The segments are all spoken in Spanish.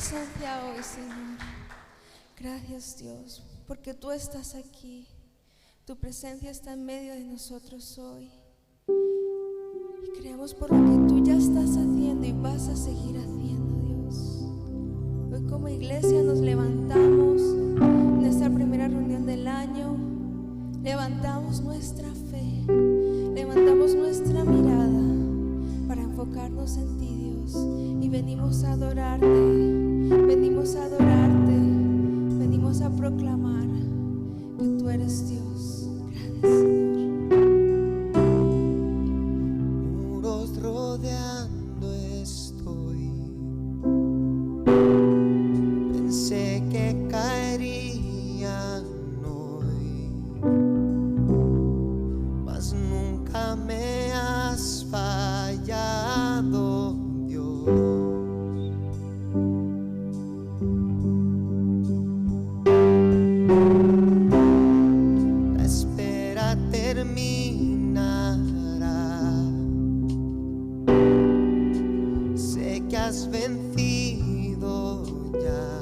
presencia hoy, Señor. Gracias, Dios, porque tú estás aquí. Tu presencia está en medio de nosotros hoy. Y creemos por lo que tú ya estás haciendo y vas a seguir haciendo, Dios. Hoy como iglesia nos levantamos en esta primera reunión del año. Levantamos nuestra fe, levantamos nuestra mirada para enfocarnos en ti, Dios. Y venimos a adorarte, venimos a adorarte, venimos a proclamar que tú eres Dios. Gracias, Señor. Muros rodeando estoy. Pensé que caerían hoy, mas nunca me has fallado, Dios. La espera terminará. Sé que has vencido ya.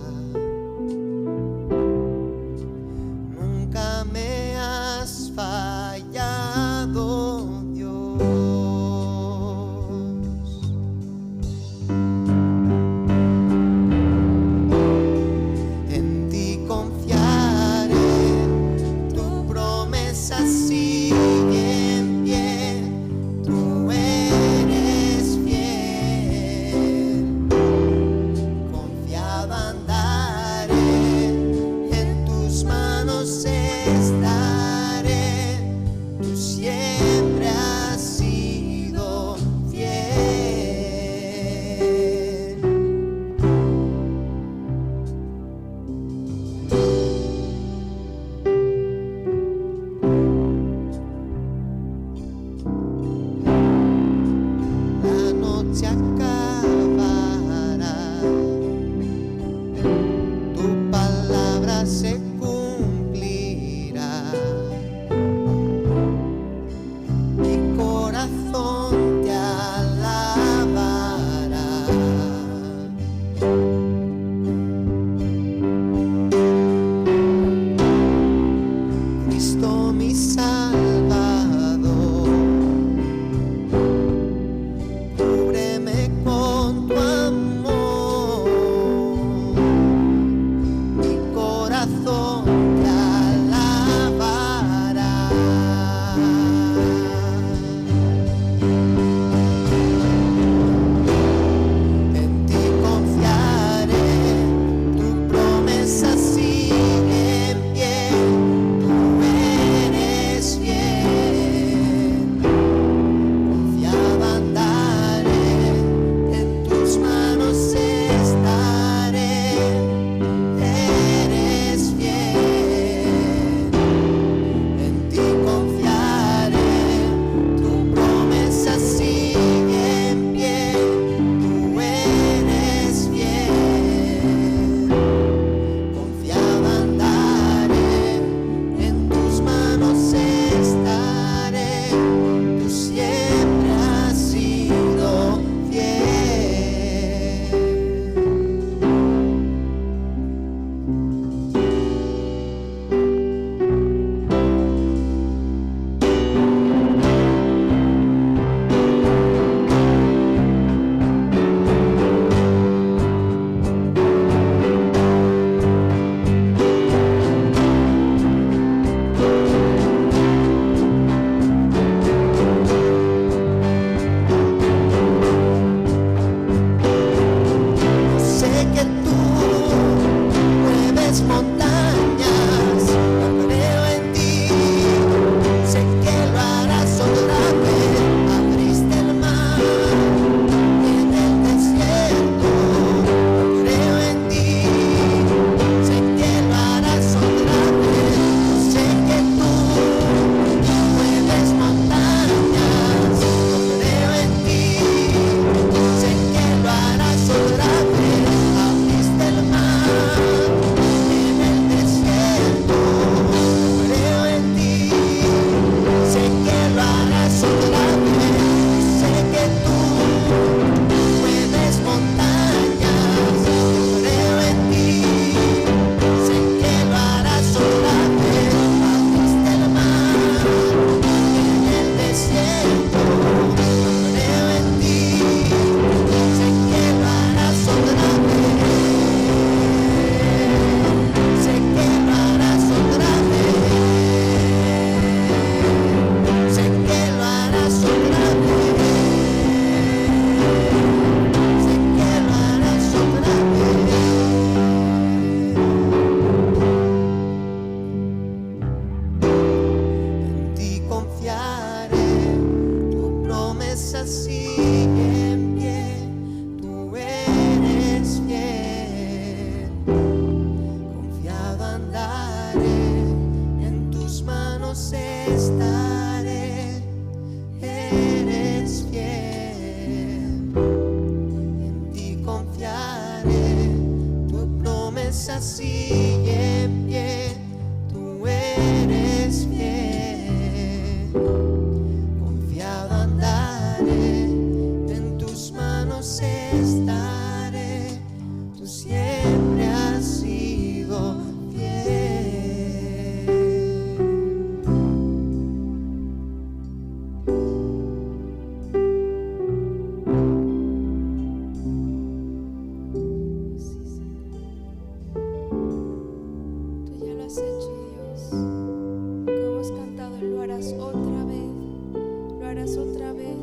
sigue en pie, tú eres fiel. Confiado andaré, en tus manos estaré, tú siempre has sido fiel. Tú ya lo has hecho, Dios. Como hemos cantado, lo harás otra vez. Lo harás otra vez.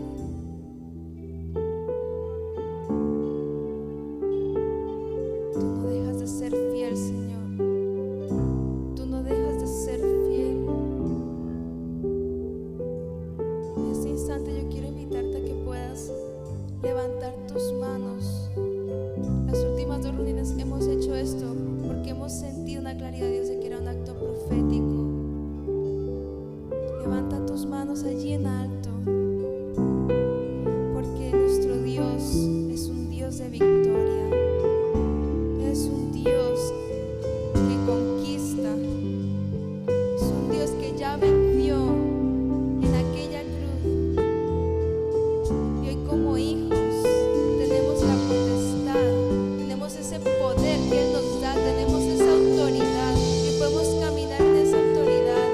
Tú no dejas de ser fiel, Señor. Tú no dejas de ser fiel. En este instante yo quiero invitarte a que puedas levantar tus manos. Las últimas 2 reuniones hemos hecho esto porque hemos sentido una claridad de Dios de que era un acto profético. Levanta tus manos allí en alto, porque nuestro Dios es un Dios de victoria. Es un Dios que conquista. Es un Dios que ya venció en aquella cruz. Y hoy como hijos tenemos la potestad, tenemos ese poder que Él nos da, tenemos esa autoridad y podemos caminar en esa autoridad.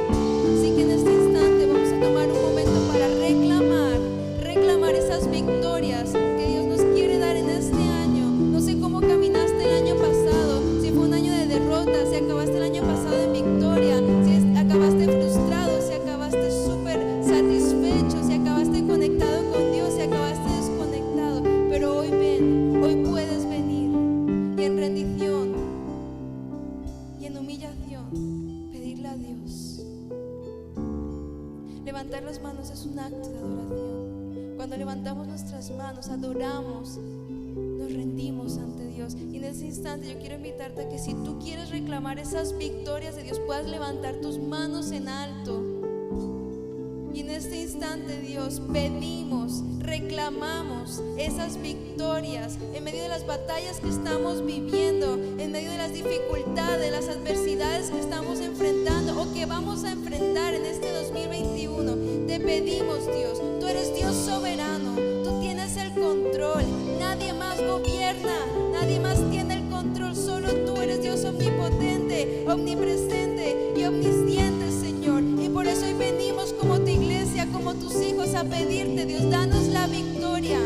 Así que en este instante vamos a tomar un momento para reclamar esas victorias que Dios nos quiere dar en este año. No sé cómo caminaste el año pasado, si fue un año de derrota, si acabaste el año pasado en victoria, si acabaste frustrado, si acabaste súper satisfecho, si acabaste conectado con Dios, si acabaste desconectado. Pero hoy ven, hoy puedes venir y en rendición y en humillación pedirle a Dios. Levantar las manos es un acto de adoración. Cuando levantamos nuestras manos, adoramos, nos rendimos ante Dios. Y en ese instante yo quiero invitarte a que si tú quieres reclamar esas victorias de Dios, puedas levantar tus manos en alto. Y en este instante, Dios, pedimos, reclamamos esas victorias en medio de las batallas que estamos viviendo, en medio de las dificultades, las adversidades que estamos enfrentando o que vamos a enfrentar en este 2021. Te pedimos, Dios, tú eres Dios soberano, tú tienes el control, nadie más gobierna, nadie más tiene el control, solo tú eres Dios omnipotente, omnipresente y omnisciente, Señor. Y por eso hoy venimos como tu iglesia, como tus hijos, a pedirte, Dios, danos la victoria.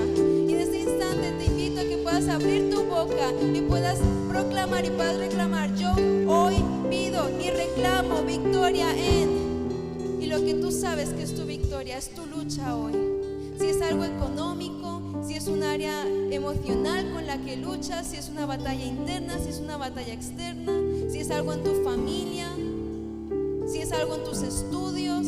Y en este instante te invito a que puedas abrir tu boca y puedas proclamar y puedas reclamar: yo hoy pido y reclamo victoria en... Y lo que tú sabes que es tu victoria, es tu lucha hoy. Si es algo económico, si es un área emocional con la que luchas, si es una batalla interna, si es una batalla externa, si es algo en tu familia, si es algo en tus estudios,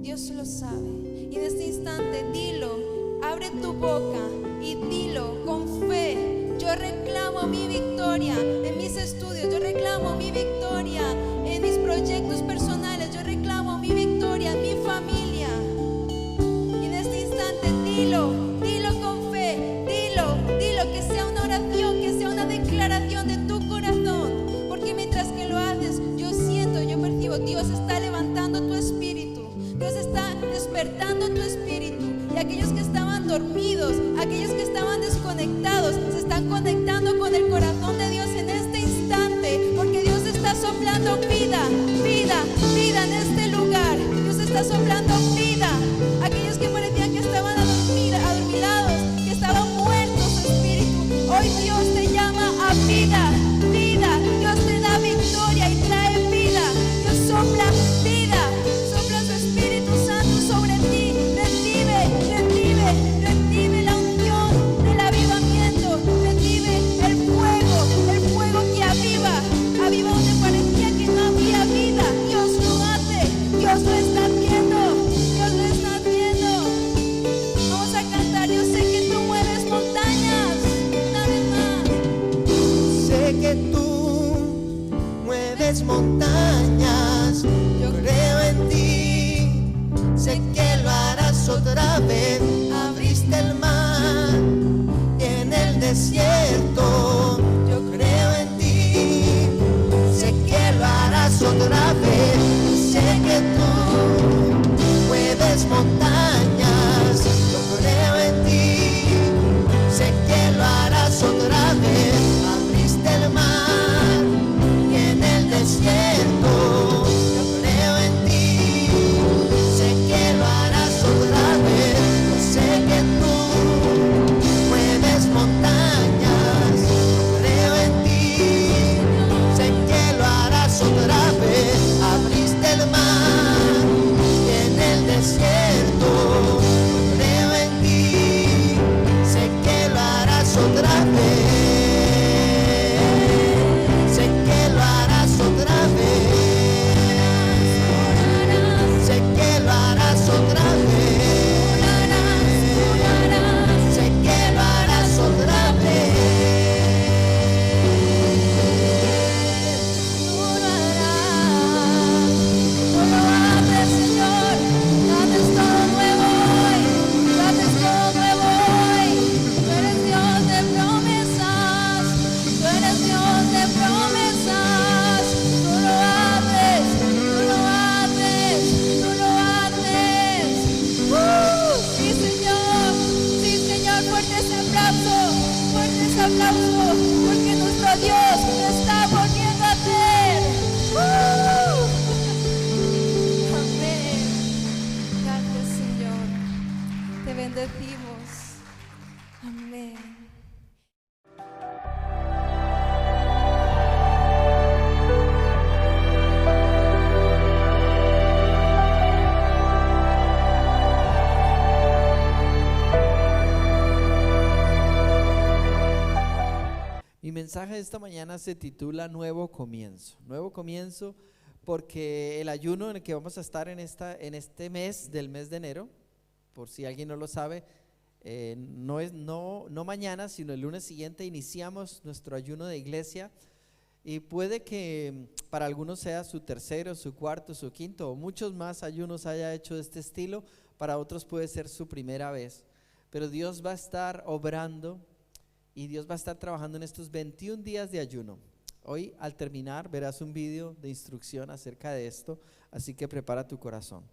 Dios lo sabe. Y en este instante dilo, abre tu boca y dilo con fe: yo reclamo mi victoria en mis estudios, yo reclamo mi victoria en mis proyectos personales, yo reclamo mi victoria en mi familia. Y en este instante dilo con fe, dilo que sea una oración, que sea una declaración de tu corazón, porque mientras que lo haces, yo siento, yo percibo, Dios está levantando tu espíritu, Dios está despertando tu espíritu, y aquellos que estaban dormidos, aquellos que estaban desconectados, se están conectando con el corazón de Dios en este instante, porque Dios está soplando vida en este lugar. Dios está soplando vida. Aquellos que parecían que estaban adormilados, que estaban muertos en espíritu, hoy Dios te llama a vida. Dios te da victoria y trae vida. Dios sopla vida, sopla su Espíritu Santo sobre ti. Recibe la unción del avivamiento, recibe el fuego que aviva donde parecía que no había vida. Dios lo hace, Dios lo está haciendo. Vamos a cantar: yo sé que tú mueves montañas. Una vez más. Sé que tú mueves montañas, yo creo en ti. Sé que lo harás otra vez. Abriste el mar y en el desierto, yo creo en ti. mensaje de esta mañana se titula Nuevo Comienzo. Nuevo Comienzo porque el ayuno en el que vamos a estar en este mes del mes de enero, por si alguien no lo sabe, no mañana, sino el lunes siguiente iniciamos nuestro ayuno de iglesia. Y puede que para algunos sea su tercero, su cuarto, su quinto o muchos más ayunos haya hecho de este estilo. Para otros puede ser su primera vez. Pero Dios va a estar obrando y Dios va a estar trabajando en estos 21 días de ayuno. Hoy al terminar verás un video de instrucción acerca de esto, así que prepara tu corazón.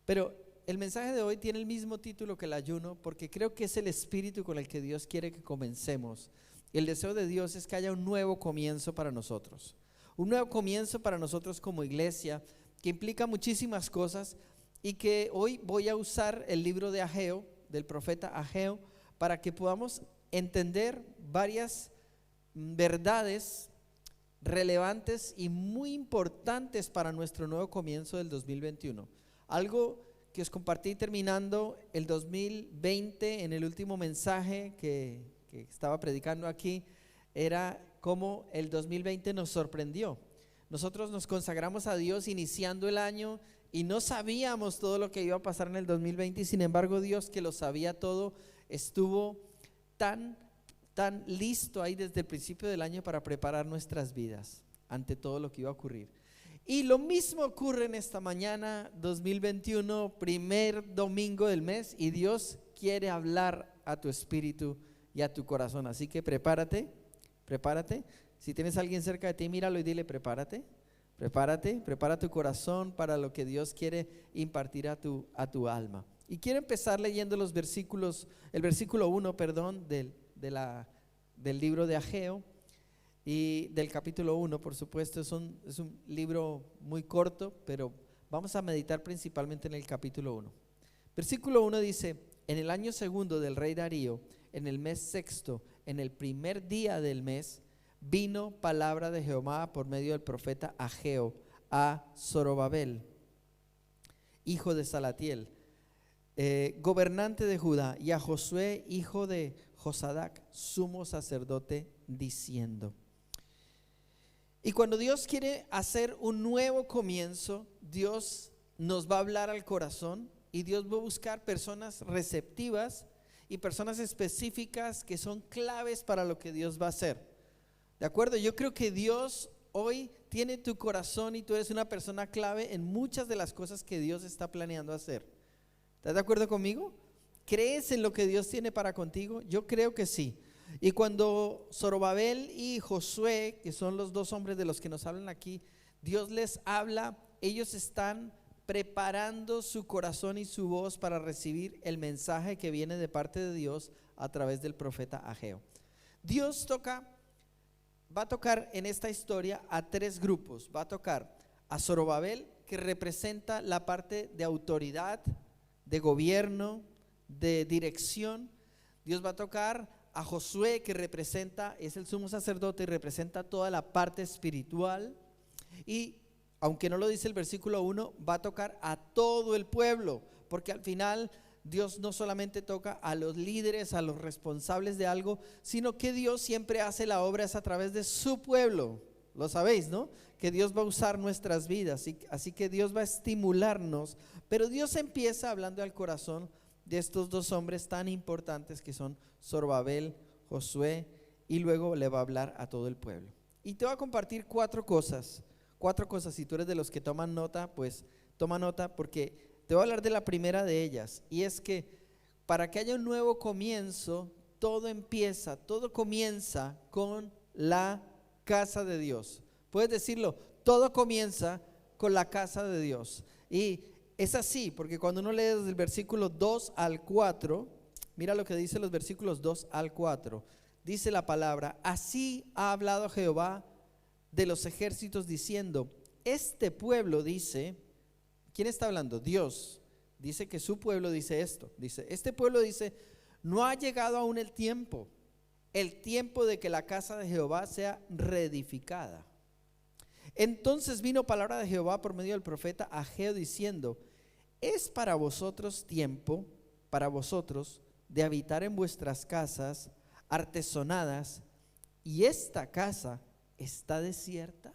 Pero el mensaje de hoy tiene el mismo título que el ayuno porque creo que es el espíritu con el que Dios quiere que comencemos. El deseo de Dios es que haya un nuevo comienzo para nosotros. Un nuevo comienzo para nosotros como iglesia que implica muchísimas cosas y que hoy voy a usar el libro de Ageo, del profeta Ageo, para que podamos entender varias verdades relevantes y muy importantes para nuestro nuevo comienzo del 2021. Algo que os compartí terminando el 2020 en el último mensaje que estaba predicando aquí, era cómo el 2020 nos sorprendió. Nosotros nos consagramos a Dios iniciando el año y no sabíamos todo lo que iba a pasar en el 2020 y sin embargo Dios, que lo sabía todo, estuvo tan listo ahí desde el principio del año para preparar nuestras vidas ante todo lo que iba a ocurrir. Y lo mismo ocurre en esta mañana 2021, primer domingo del mes, y Dios quiere hablar a tu espíritu y a tu corazón, así que prepárate. Si tienes a alguien cerca de ti, míralo y dile prepárate, prepara tu corazón para lo que Dios quiere impartir a tu alma. Y quiero empezar leyendo el versículo 1, del libro de Ageo y del capítulo 1, por supuesto. Es un libro muy corto, pero vamos a meditar principalmente en el capítulo 1. Versículo 1 dice: en el año segundo del rey Darío, en el mes sexto, en el primer día del mes, vino palabra de Jehová por medio del profeta Ageo a Zorobabel, hijo de Salatiel, gobernante de Judá, y a Josué, hijo de Josadac, sumo sacerdote, diciendo. Y cuando Dios quiere hacer un nuevo comienzo, Dios nos va a hablar al corazón y Dios va a buscar personas receptivas y personas específicas que son claves para lo que Dios va a hacer. ¿De acuerdo? Yo creo que Dios hoy tiene tu corazón y tú eres una persona clave en muchas de las cosas que Dios está planeando hacer. ¿Estás de acuerdo conmigo? ¿Crees en lo que Dios tiene para contigo? Yo creo que sí. Y cuando Zorobabel y Josué, que son los dos hombres de los que nos hablan aquí, Dios les habla, ellos están preparando su corazón y su voz para recibir el mensaje que viene de parte de Dios a través del profeta Ageo. Dios va a tocar en esta historia a tres grupos. Va a tocar a Zorobabel, que representa la parte de autoridad, de gobierno, de dirección. Dios va a tocar a Josué, que es el sumo sacerdote y representa toda la parte espiritual. Y aunque no lo dice el versículo 1, va a tocar a todo el pueblo, porque al final Dios no solamente toca a los líderes, a los responsables de algo, sino que Dios siempre hace la obra a través de su pueblo. Lo sabéis, ¿no? Que Dios va a usar nuestras vidas, así que Dios va a estimularnos. Pero Dios empieza hablando al corazón de estos dos hombres tan importantes que son Zorobabel, Josué, y luego le va a hablar a todo el pueblo. Y te voy a compartir cuatro cosas. Si tú eres de los que toman nota, pues toma nota, porque te voy a hablar de la primera de ellas, y es que para que haya un nuevo comienzo, todo comienza con la casa de Dios. Puedes decirlo, todo comienza con la casa de Dios. Y es así, porque cuando uno lee desde el versículo 2 al 4, mira lo que dice los versículos 2 al 4. Dice la palabra: así ha hablado Jehová de los ejércitos diciendo, este pueblo dice. ¿Quién está hablando? Dios. Dice que su pueblo dice esto. Dice, este pueblo dice, no ha llegado aún el tiempo de que la casa de Jehová sea reedificada. Entonces vino palabra de Jehová por medio del profeta Ageo diciendo, es para vosotros tiempo, para vosotros, de habitar en vuestras casas artesonadas y esta casa está desierta.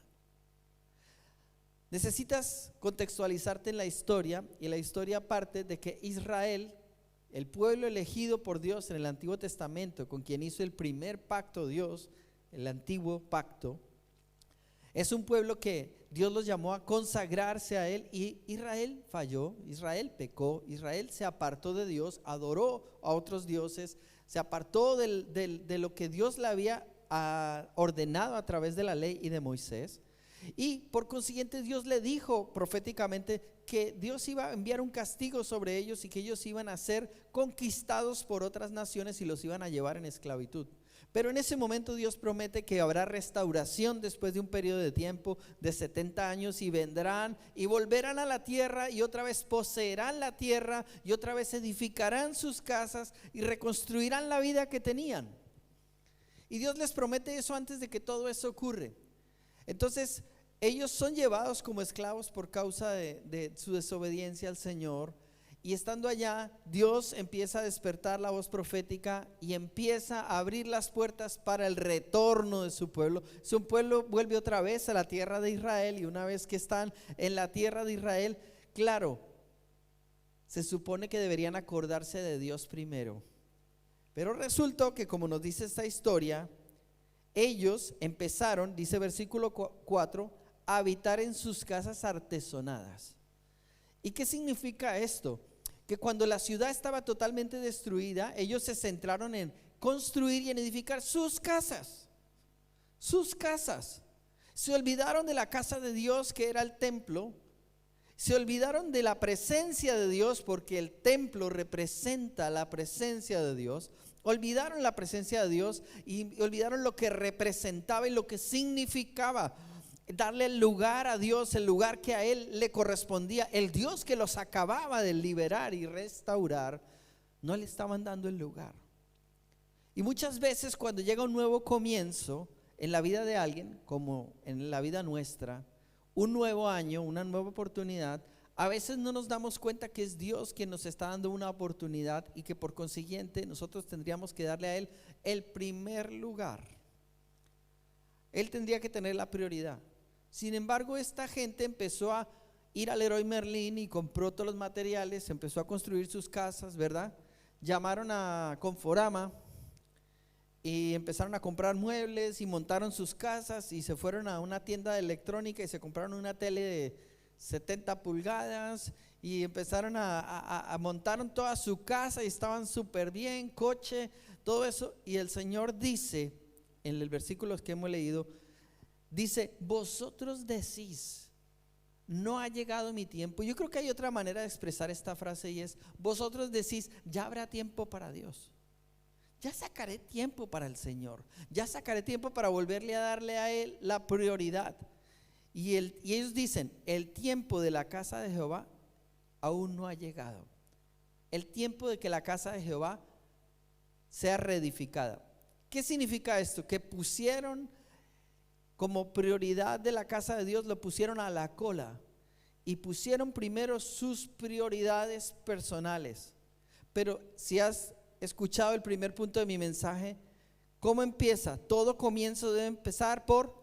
Necesitas contextualizarte en la historia, y la historia parte de que Israel, el pueblo elegido por Dios en el Antiguo Testamento, con quien hizo el primer pacto Dios, el antiguo pacto, es un pueblo que Dios los llamó a consagrarse a Él, y Israel falló, Israel pecó, Israel se apartó de Dios, adoró a otros dioses, se apartó de lo que Dios le había ordenado a través de la ley y de Moisés. Y por consiguiente Dios le dijo proféticamente que Dios iba a enviar un castigo sobre ellos y que ellos iban a ser conquistados por otras naciones y los iban a llevar en esclavitud. Pero en ese momento Dios promete que habrá restauración después de un periodo de tiempo de 70 años, y vendrán y volverán a la tierra y otra vez poseerán la tierra y otra vez edificarán sus casas y reconstruirán la vida que tenían. Y Dios les promete eso antes de que todo eso ocurre. Entonces ellos son llevados como esclavos por causa de su desobediencia al Señor. Y estando allá, Dios empieza a despertar la voz profética y empieza a abrir las puertas para el retorno de su pueblo. Su pueblo vuelve otra vez a la tierra de Israel, y una vez que están en la tierra de Israel, claro, se supone que deberían acordarse de Dios primero. Pero resultó que, como nos dice esta historia, ellos empezaron, dice versículo 4, a habitar en sus casas artesonadas. ¿Y qué significa esto? Que cuando la ciudad estaba totalmente destruida, ellos se centraron en construir y en edificar sus casas. Sus casas. Se olvidaron de la casa de Dios, que era el templo. Se olvidaron de la presencia de Dios, porque el templo representa la presencia de Dios. Olvidaron la presencia de Dios y olvidaron lo que representaba y lo que significaba darle el lugar a Dios, el lugar que a Él le correspondía. El Dios que los acababa de liberar y restaurar, no le estaban dando el lugar. Y muchas veces cuando llega un nuevo comienzo en la vida de alguien, como en la vida nuestra, un nuevo año, una nueva oportunidad, a veces no nos damos cuenta que es Dios quien nos está dando una oportunidad, y que por consiguiente nosotros tendríamos que darle a Él el primer lugar. Él tendría que tener la prioridad. Sin embargo, esta gente empezó a ir al Leroy Merlin y compró todos los materiales, empezó a construir sus casas, ¿verdad? Llamaron a Conforama y empezaron a comprar muebles y montaron sus casas, y se fueron a una tienda de electrónica y se compraron una tele de 70 pulgadas y empezaron a montaron toda su casa y estaban súper bien, coche, todo eso. Y el Señor dice en el versículo que hemos leído, dice: vosotros decís, no ha llegado mi tiempo. Yo creo que hay otra manera de expresar esta frase, y es: vosotros decís, ya habrá tiempo para Dios, ya sacaré tiempo para el Señor, ya sacaré tiempo para volverle a darle a Él la prioridad. Y ellos dicen: el tiempo de la casa de Jehová aún no ha llegado. El tiempo de que la casa de Jehová sea reedificada. ¿Qué significa esto? Que pusieron como prioridad de la casa de Dios, lo pusieron a la cola y pusieron primero sus prioridades personales. Pero si has escuchado el primer punto de mi mensaje, ¿cómo empieza? Todo comienzo debe empezar por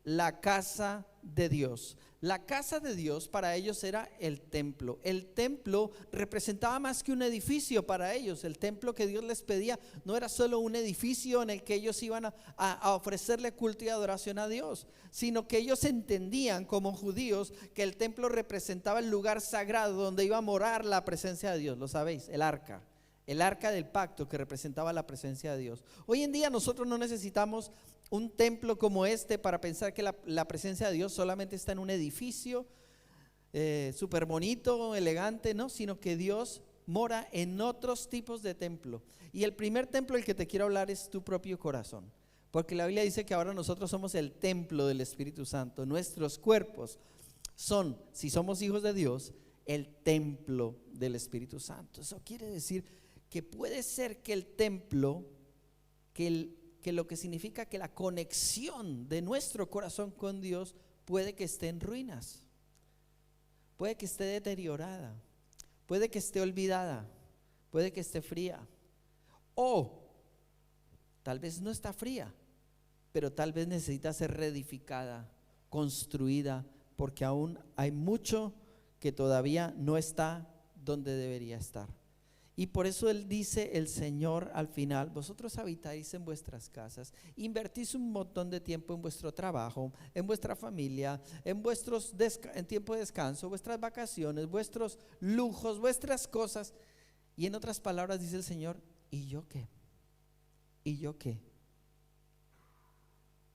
la casa de Dios. La casa de Dios para ellos era el templo. El templo representaba más que un edificio para ellos. El templo que Dios les pedía no era solo un edificio en el que ellos iban a ofrecerle culto y adoración a Dios, sino que ellos entendían como judíos que el templo representaba el lugar sagrado donde iba a morar la presencia de Dios. Lo sabéis, el arca del pacto, que representaba la presencia de Dios. Hoy en día nosotros no necesitamos un templo como este para pensar que la presencia de Dios solamente está en un edificio súper bonito, elegante, no, sino que Dios mora en otros tipos de templo. Y el primer templo del que te quiero hablar es tu propio corazón, porque la Biblia dice que ahora nosotros somos el templo del Espíritu Santo. Nuestros cuerpos son, si somos hijos de Dios, el templo del Espíritu Santo. Eso quiere decir que puede ser que el templo, que lo que significa que la conexión de nuestro corazón con Dios puede que esté en ruinas, puede que esté deteriorada, puede que esté olvidada, puede que esté fría, o tal vez no está fría, pero tal vez necesita ser reedificada, construida, porque aún hay mucho que todavía no está donde debería estar. Y por eso Él dice, el Señor al final: vosotros habitáis en vuestras casas, invertís un montón de tiempo en vuestro trabajo, en vuestra familia, en tiempo de descanso, vuestras vacaciones, vuestros lujos, vuestras cosas. Y en otras palabras dice el Señor: ¿y yo qué? ¿Y yo qué?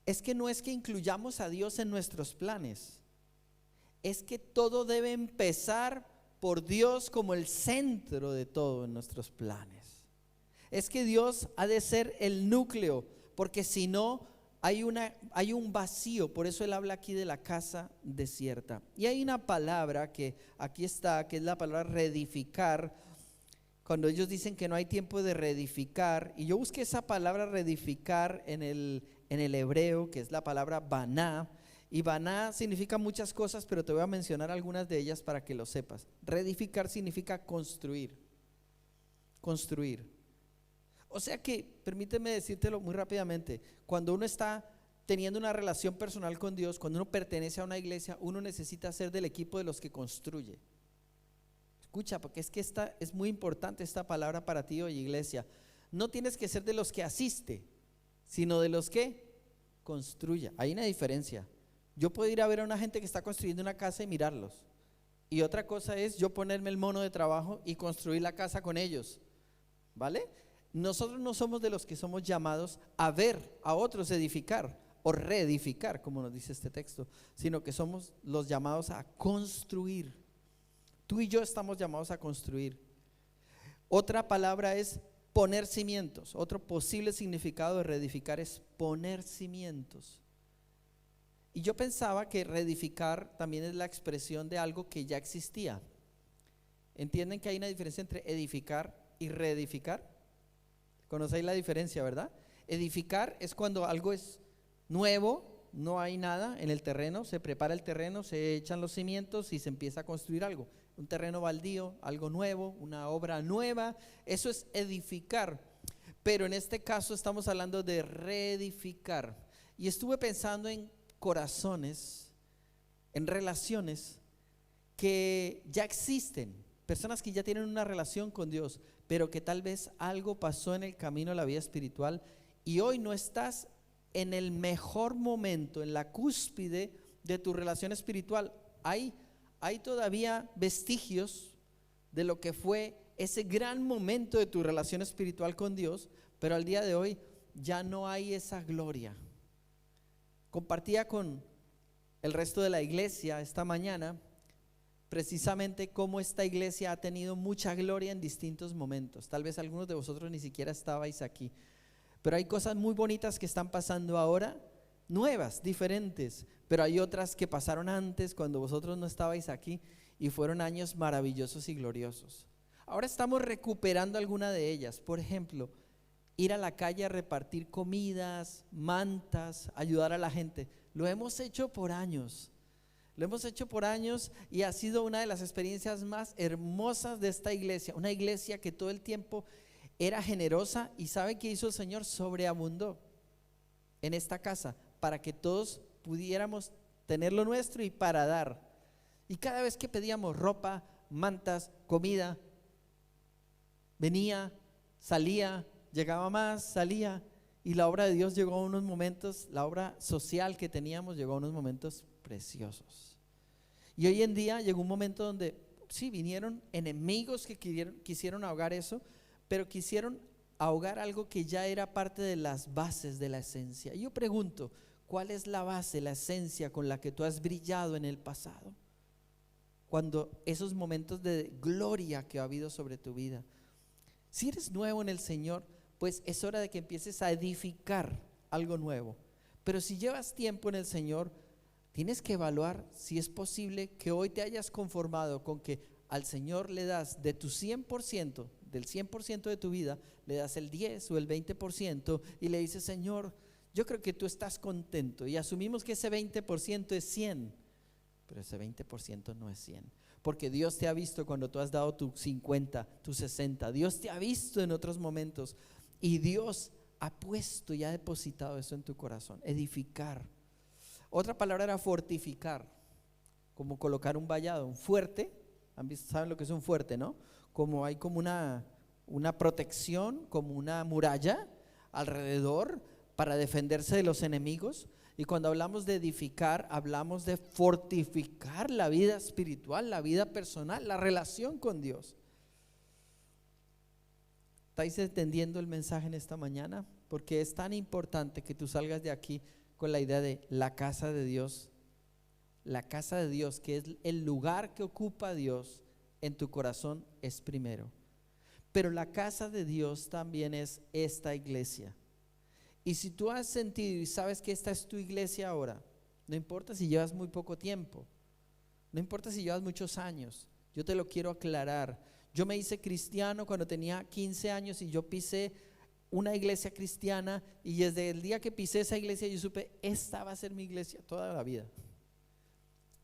Es que no es que incluyamos a Dios en nuestros planes, es que todo debe empezar por Dios como el centro de todo en nuestros planes. Es que Dios ha de ser el núcleo, porque si no hay un vacío. Por eso Él habla aquí de la casa desierta. Y hay una palabra que aquí está, que es la palabra reedificar. Cuando ellos dicen que no hay tiempo de reedificar, y yo busqué esa palabra reedificar en el hebreo, que es la palabra baná. Y baná significa muchas cosas, pero te voy a mencionar algunas de ellas para que lo sepas. Reedificar significa construir. Construir. O sea que, permíteme decírtelo muy rápidamente, cuando uno está teniendo una relación personal con Dios, cuando uno pertenece a una iglesia, uno necesita ser del equipo de los que construye. Escucha, porque es que esta es muy importante, esta palabra para ti hoy, iglesia. No tienes que ser de los que asiste, sino de los que construya. Hay una diferencia. Yo puedo ir a ver a una gente que está construyendo una casa y mirarlos, y otra cosa es yo ponerme el mono de trabajo y construir la casa con ellos, ¿vale? Nosotros no somos de los que somos llamados a ver a otros edificar o reedificar, como nos dice este texto, sino que somos los llamados a construir. Tú y yo estamos llamados a construir. Otra palabra es poner cimientos. Otro posible significado de reedificar es poner cimientos. Y yo pensaba que reedificar también es la expresión de algo que ya existía. ¿Entienden que hay una diferencia entre edificar y reedificar? ¿Conocéis la diferencia, verdad? Edificar es cuando algo es nuevo, no hay nada en el terreno, se prepara el terreno, se echan los cimientos y se empieza a construir algo. Un terreno baldío, algo nuevo, una obra nueva, eso es edificar. Pero en este caso estamos hablando de reedificar. Y estuve pensando en corazones, en relaciones que ya existen, personas que ya tienen una relación con Dios, pero que tal vez algo pasó en el camino de la vida espiritual y hoy no estás en el mejor momento, en la cúspide de tu relación espiritual. Hay todavía vestigios de lo que fue ese gran momento de tu relación espiritual con Dios, pero al día de hoy ya no hay esa gloria. Compartía con el resto de la iglesia esta mañana precisamente cómo esta iglesia ha tenido mucha gloria en distintos momentos. Tal vez algunos de vosotros ni siquiera estabais aquí, pero hay cosas muy bonitas que están pasando ahora, nuevas, diferentes, pero hay otras que pasaron antes cuando vosotros no estabais aquí y fueron años maravillosos y gloriosos. Ahora estamos recuperando alguna de ellas. Por ejemplo, ir a la calle a repartir comidas, mantas, ayudar a la gente. Lo hemos hecho por años. Lo hemos hecho por años y ha sido una de las experiencias más hermosas de esta iglesia. Una iglesia que todo el tiempo era generosa y ¿sabe qué hizo el Señor? Sobreabundó en esta casa para que todos pudiéramos tener lo nuestro y para dar. Y cada vez que pedíamos ropa, mantas, comida, venía, salía, llegaba más, salía, y la obra de Dios llegó a unos momentos, la obra social que teníamos llegó a unos momentos preciosos. Y hoy en día llegó un momento donde sí, vinieron enemigos que quisieron ahogar eso, pero quisieron ahogar algo que ya era parte de las bases de la esencia. Y yo pregunto, ¿cuál es la base, la esencia con la que tú has brillado en el pasado? Cuando esos momentos de gloria que ha habido sobre tu vida. Si eres nuevo en el Señor, pues es hora de que empieces a edificar algo nuevo. Pero si llevas tiempo en el Señor, tienes que evaluar si es posible que hoy te hayas conformado con que al Señor le das de tu 100%, del 100% de tu vida, le das el 10 o el 20% y le dices: Señor, yo creo que tú estás contento, y asumimos que ese 20% es 100, pero ese 20% no es 100. Porque Dios te ha visto cuando tú has dado tu 50, tu 60. Dios te ha visto en otros momentos y Dios ha puesto y ha depositado eso en tu corazón. Edificar. Otra palabra era fortificar, como colocar un vallado, un fuerte. ¿Saben lo que es un fuerte, no? Como hay como una protección, como una muralla alrededor para defenderse de los enemigos. Y cuando hablamos de edificar, hablamos de fortificar la vida espiritual, la vida personal, la relación con Dios. ¿Estáis entendiendo el mensaje en esta mañana? Porque es tan importante que tú salgas de aquí con la idea de la casa de Dios. La casa de Dios, que es el lugar que ocupa Dios en tu corazón, es primero. Pero la casa de Dios también es esta iglesia. Y si tú has sentido y sabes que esta es tu iglesia ahora, no importa si llevas muy poco tiempo, no importa si llevas muchos años, yo te lo quiero aclarar. Yo me hice cristiano cuando tenía 15 años y yo pisé una iglesia cristiana, y desde el día que pisé esa iglesia yo supe, esta va a ser mi iglesia toda la vida.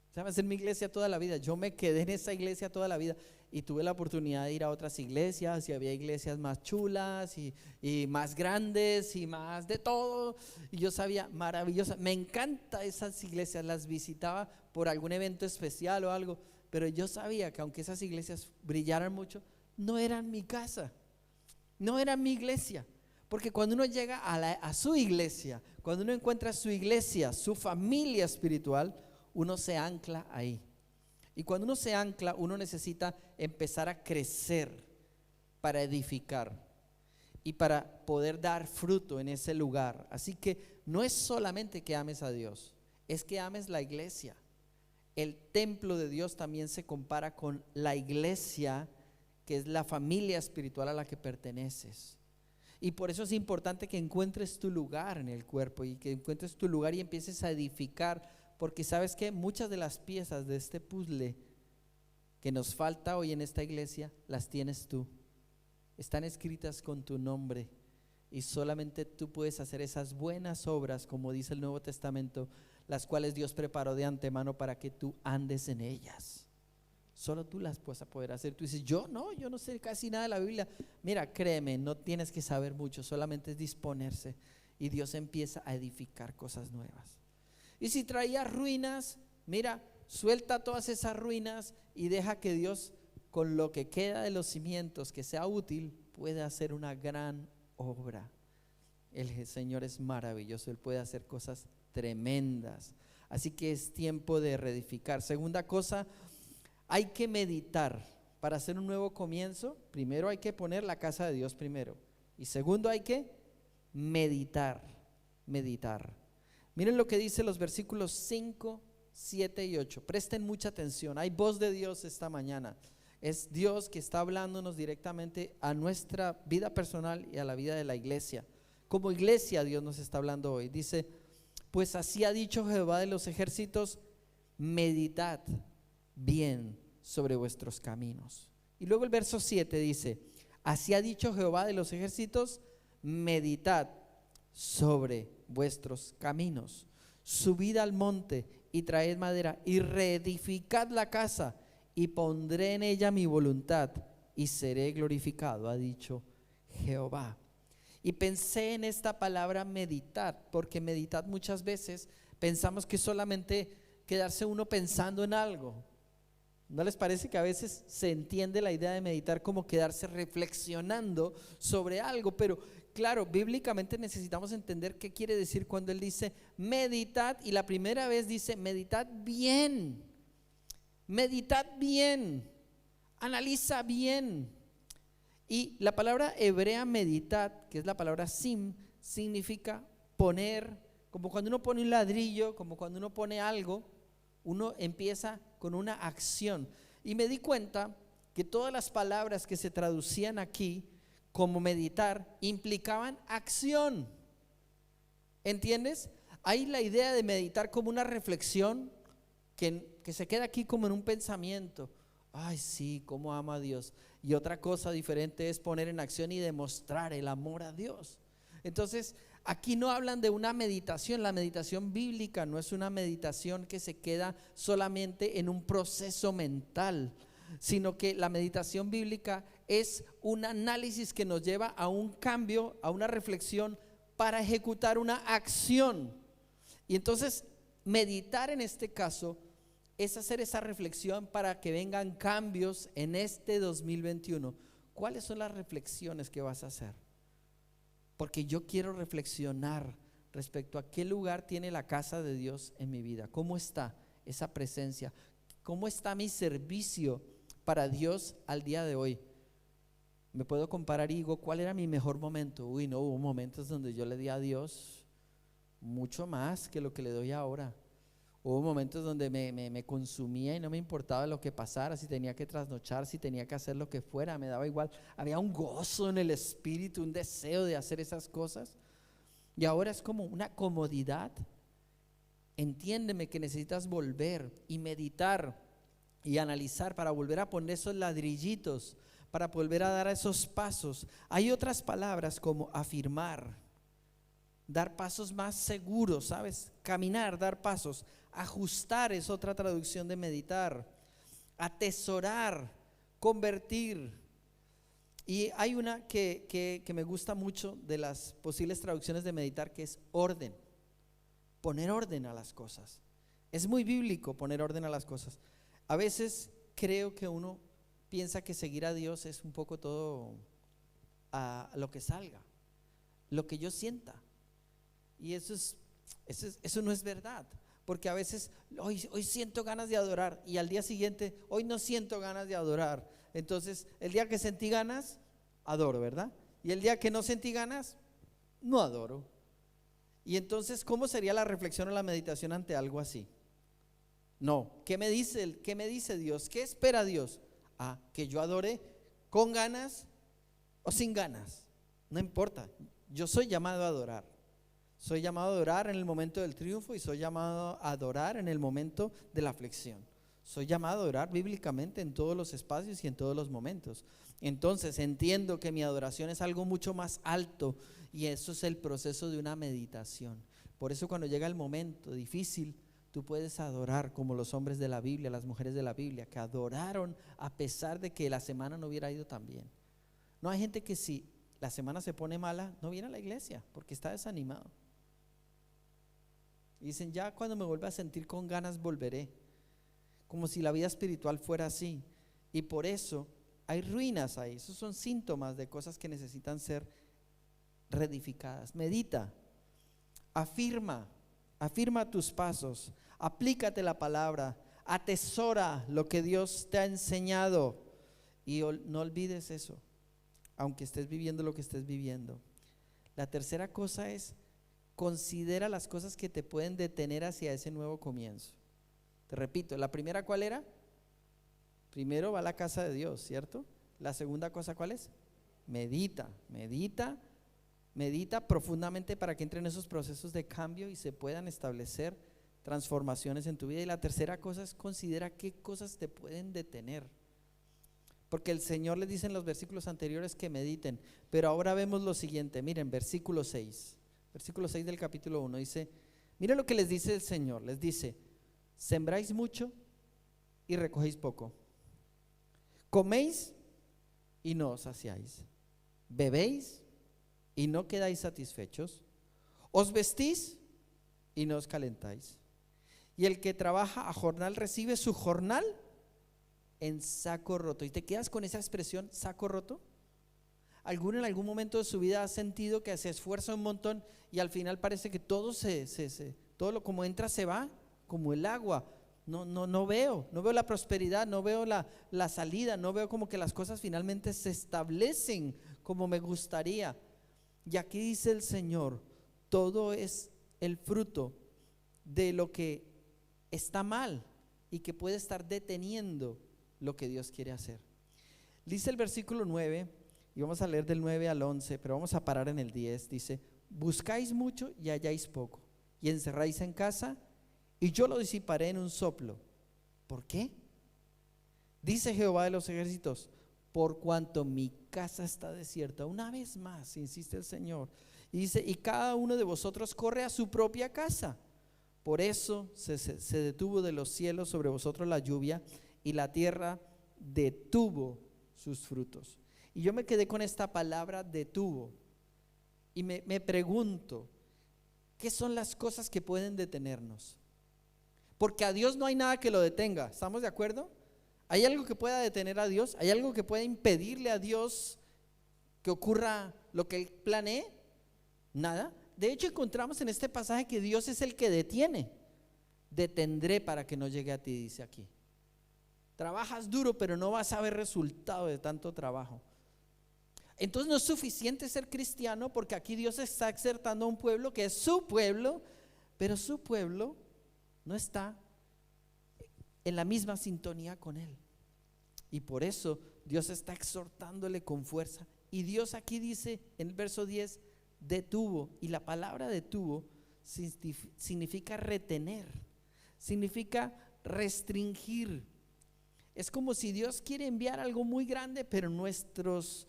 Esta va a ser mi iglesia toda la vida. Yo me quedé en esa iglesia toda la vida y tuve la oportunidad de ir a otras iglesias, y había iglesias más chulas y más grandes y más de todo, y yo sabía, maravillosa, me encanta esas iglesias, las visitaba por algún evento especial o algo, pero yo sabía que aunque esas iglesias brillaran mucho, no eran mi casa, no eran mi iglesia. Porque cuando uno llega a su iglesia, cuando uno encuentra su iglesia, su familia espiritual, uno se ancla ahí. Y cuando uno se ancla, uno necesita empezar a crecer para edificar y para poder dar fruto en ese lugar. Así que no es solamente que ames a Dios, es que ames la iglesia. El templo de Dios también se compara con la iglesia, que es la familia espiritual a la que perteneces. Y por eso es importante que encuentres tu lugar en el cuerpo, y que encuentres tu lugar y empieces a edificar. Porque sabes que muchas de las piezas de este puzzle que nos falta hoy en esta iglesia, las tienes tú. Están escritas con tu nombre, y solamente tú puedes hacer esas buenas obras, como dice el Nuevo Testamento, las cuales Dios preparó de antemano para que tú andes en ellas. Solo tú las puedes poder hacer. Tú dices, yo no sé casi nada de la Biblia. Mira, créeme, no tienes que saber mucho, solamente es disponerse, y Dios empieza a edificar cosas nuevas. Y si traía ruinas, mira, suelta todas esas ruinas y deja que Dios, con lo que queda de los cimientos, que sea útil, pueda hacer una gran obra. El Señor es maravilloso, Él puede hacer cosas tremendas. Así que es tiempo de reedificar. Segunda cosa, hay que meditar. Para hacer un nuevo comienzo, primero hay que poner la casa de Dios primero. Y segundo, hay que meditar. Miren lo que dice los versículos 5, 7 y 8. Presten mucha atención. Hay voz de Dios esta mañana. Es Dios que está hablándonos directamente a nuestra vida personal y a la vida de la iglesia. Como iglesia Dios nos está hablando hoy. Dice, pues así ha dicho Jehová de los ejércitos, meditad bien sobre vuestros caminos. Y luego el verso 7 dice, así ha dicho Jehová de los ejércitos, meditad sobre vuestros caminos, subid al monte y traed madera y reedificad la casa, y pondré en ella mi voluntad y seré glorificado, ha dicho Jehová. Y pensé en esta palabra meditar, porque meditar muchas veces pensamos que solamente quedarse uno pensando en algo. ¿No les parece que a veces se entiende la idea de meditar como quedarse reflexionando sobre algo? Pero claro, bíblicamente necesitamos entender qué quiere decir cuando él dice meditad, y la primera vez dice meditad bien, analiza bien. Y la palabra hebrea meditad, que es la palabra sim, significa poner, como cuando uno pone un ladrillo, como cuando uno pone algo, uno empieza con una acción. Y me di cuenta que todas las palabras que se traducían aquí como meditar implicaban acción. ¿Entiendes? Hay la idea de meditar como una reflexión que se queda aquí como en un pensamiento. Ay, sí, cómo amo a Dios. Y otra cosa diferente es poner en acción y demostrar el amor a Dios. Entonces, aquí no hablan de una meditación. La meditación bíblica no es una meditación que se queda solamente en un proceso mental, sino que la meditación bíblica es un análisis que nos lleva a un cambio, a una reflexión para ejecutar una acción. Y entonces meditar en este caso es hacer esa reflexión para que vengan cambios en este 2021. ¿Cuáles son las reflexiones que vas a hacer? Porque yo quiero reflexionar respecto a qué lugar tiene la casa de Dios en mi vida. ¿Cómo está esa presencia? ¿Cómo está mi servicio para Dios al día de hoy? Me puedo comparar y digo, ¿cuál era mi mejor momento? Uy, no, hubo momentos donde yo le di a Dios mucho más que lo que le doy ahora. Hubo momentos donde me consumía y no me importaba lo que pasara, si tenía que trasnochar, si tenía que hacer lo que fuera, me daba igual. Había un gozo en el espíritu, un deseo de hacer esas cosas. Y ahora es como una comodidad. Entiéndeme que necesitas volver y meditar y analizar para volver a poner esos ladrillitos, para volver a dar esos pasos. Hay otras palabras como afirmar, dar pasos más seguros, ¿sabes? Caminar, dar pasos. Ajustar es otra traducción de meditar. Atesorar, convertir. Y hay una que me gusta mucho de las posibles traducciones de meditar, que es orden. Poner orden a las cosas. Es muy bíblico poner orden a las cosas. A veces creo que uno piensa que seguir a Dios es un poco todo a lo que salga, lo que yo sienta. Y eso no es verdad. Porque a veces hoy siento ganas de adorar y al día siguiente hoy no siento ganas de adorar. Entonces el día que sentí ganas, adoro, ¿verdad? Y el día que no sentí ganas, no adoro. Y entonces, ¿cómo sería la reflexión o la meditación ante algo así? No, ¿qué me dice Dios? ¿Qué espera Dios? Que yo adore con ganas o sin ganas. No importa, yo soy llamado a adorar. Soy llamado a adorar en el momento del triunfo y soy llamado a adorar en el momento de la aflicción. Soy llamado a adorar bíblicamente en todos los espacios y en todos los momentos. Entonces entiendo que mi adoración es algo mucho más alto y eso es el proceso de una meditación. Por eso cuando llega el momento difícil, tú puedes adorar como los hombres de la Biblia, las mujeres de la Biblia, que adoraron a pesar de que la semana no hubiera ido tan bien. No hay gente que si la semana se pone mala, no viene a la iglesia porque está desanimado. Y dicen, ya cuando me vuelva a sentir con ganas volveré. Como si la vida espiritual fuera así. Y por eso hay ruinas ahí. Esos son síntomas de cosas que necesitan ser reedificadas. Medita, afirma tus pasos, aplícate la palabra, atesora lo que Dios te ha enseñado y no olvides eso, aunque estés viviendo lo que estés viviendo. La tercera cosa es, considera las cosas que te pueden detener hacia ese nuevo comienzo. Te repito, la primera, ¿cuál era? Primero va a la casa de Dios, ¿cierto? La segunda cosa, ¿cuál es? Medita profundamente para que entren esos procesos de cambio y se puedan establecer transformaciones en tu vida. Y la tercera cosa es, considera qué cosas te pueden detener. Porque el Señor les dice en los versículos anteriores que mediten, pero ahora vemos lo siguiente, miren, versículo 6 del capítulo 1 dice, mira lo que les dice el Señor, les dice, sembráis mucho y recogéis poco, coméis y no os saciáis, bebéis y no quedáis satisfechos, os vestís y no os calentáis, y el que trabaja a jornal recibe su jornal en saco roto. Y te quedas con esa expresión, saco roto. ¿Alguno en algún momento de su vida ha sentido que se esfuerza un montón y al final parece que todo todo lo como entra se va, como el agua? No veo la prosperidad, no veo la salida, no veo como que las cosas finalmente se establecen como me gustaría. Y aquí dice el Señor, todo es el fruto de lo que está mal y que puede estar deteniendo lo que Dios quiere hacer. Dice el versículo 9, y vamos a leer del 9 al 11, pero vamos a parar en el 10, dice, buscáis mucho y halláis poco, y encerráis en casa, y yo lo disiparé en un soplo. ¿Por qué? Dice Jehová de los ejércitos, por cuanto mi casa está desierta. Una vez más, insiste el Señor, y dice, y cada uno de vosotros corre a su propia casa. Por eso se detuvo de los cielos sobre vosotros la lluvia, y la tierra detuvo sus frutos. Y yo me quedé con esta palabra detuvo. Y me pregunto, ¿qué son las cosas que pueden detenernos? Porque a Dios no hay nada que lo detenga, ¿estamos de acuerdo? ¿Hay algo que pueda detener a Dios? ¿Hay algo que pueda impedirle a Dios que ocurra lo que Él planee? Nada. De hecho, encontramos en este pasaje que Dios es el que detiene. Detendré para que no llegue a ti, dice aquí. Trabajas duro, pero no vas a ver resultado de tanto trabajo. Entonces no es suficiente ser cristiano, porque aquí Dios está exhortando a un pueblo que es su pueblo, pero su pueblo no está en la misma sintonía con Él. Y por eso Dios está exhortándole con fuerza. Y Dios aquí dice en el verso 10, detuvo. Y la palabra detuvo significa retener, significa restringir. Es como si Dios quiere enviar algo muy grande, pero nuestros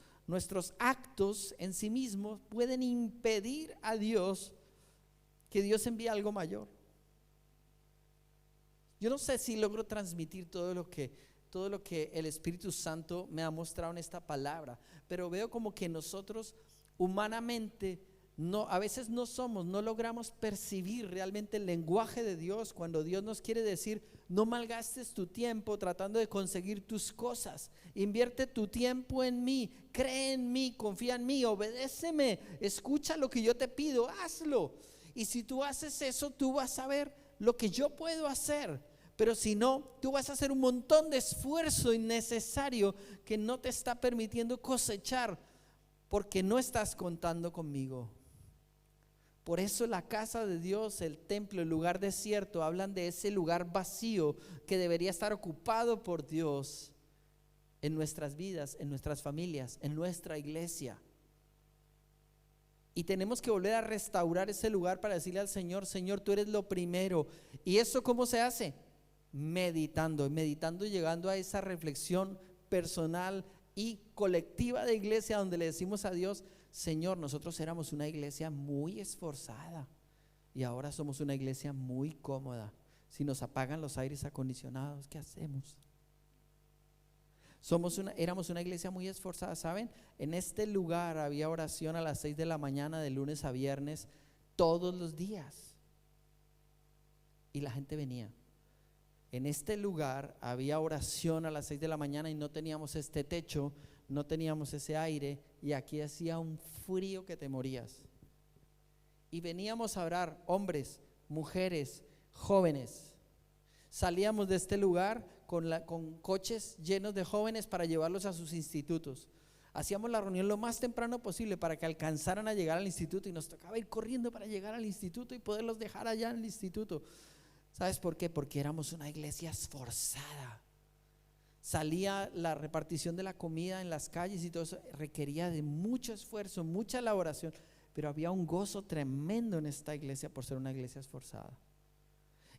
actos en sí mismos pueden impedir a Dios que Dios envíe algo mayor. Yo no sé si logro transmitir todo lo que el Espíritu Santo me ha mostrado en esta palabra, pero veo como que nosotros humanamente a veces no logramos percibir realmente el lenguaje de Dios cuando Dios nos quiere decir: no malgastes tu tiempo tratando de conseguir tus cosas, invierte tu tiempo en mí, cree en mí, confía en mí, obedéceme, escucha lo que yo te pido, hazlo. Y si tú haces eso, tú vas a ver lo que yo puedo hacer. Pero si no, tú vas a hacer un montón de esfuerzo innecesario que no te está permitiendo cosechar, porque no estás contando conmigo. Por eso la casa de Dios, el templo, el lugar desierto, hablan de ese lugar vacío que debería estar ocupado por Dios en nuestras vidas, en nuestras familias, en nuestra iglesia. Y tenemos que volver a restaurar ese lugar para decirle al Señor: Señor, tú eres lo primero. ¿Y eso cómo se hace? Meditando, llegando a esa reflexión personal y colectiva de iglesia, donde le decimos a Dios: Señor, nosotros éramos una iglesia muy esforzada y ahora somos una iglesia muy cómoda. Si nos apagan los aires acondicionados, ¿qué hacemos? Éramos una iglesia muy esforzada, ¿saben? En este lugar había oración a las 6 de la mañana de lunes a viernes todos los días y la gente venía. En este lugar había oración a las 6 de la mañana y no teníamos este techo, no teníamos ese aire, y aquí hacía un frío que te morías. Y veníamos a orar, hombres, mujeres, jóvenes. Salíamos de este lugar con coches llenos de jóvenes para llevarlos a sus institutos. Hacíamos la reunión lo más temprano posible para que alcanzaran a llegar al instituto, y nos tocaba ir corriendo para llegar al instituto y poderlos dejar allá en el instituto. ¿Sabes por qué? Porque éramos una iglesia esforzada. Salía la repartición de la comida en las calles y todo eso requería de mucho esfuerzo, mucha elaboración, pero había un gozo tremendo en esta iglesia por ser una iglesia esforzada.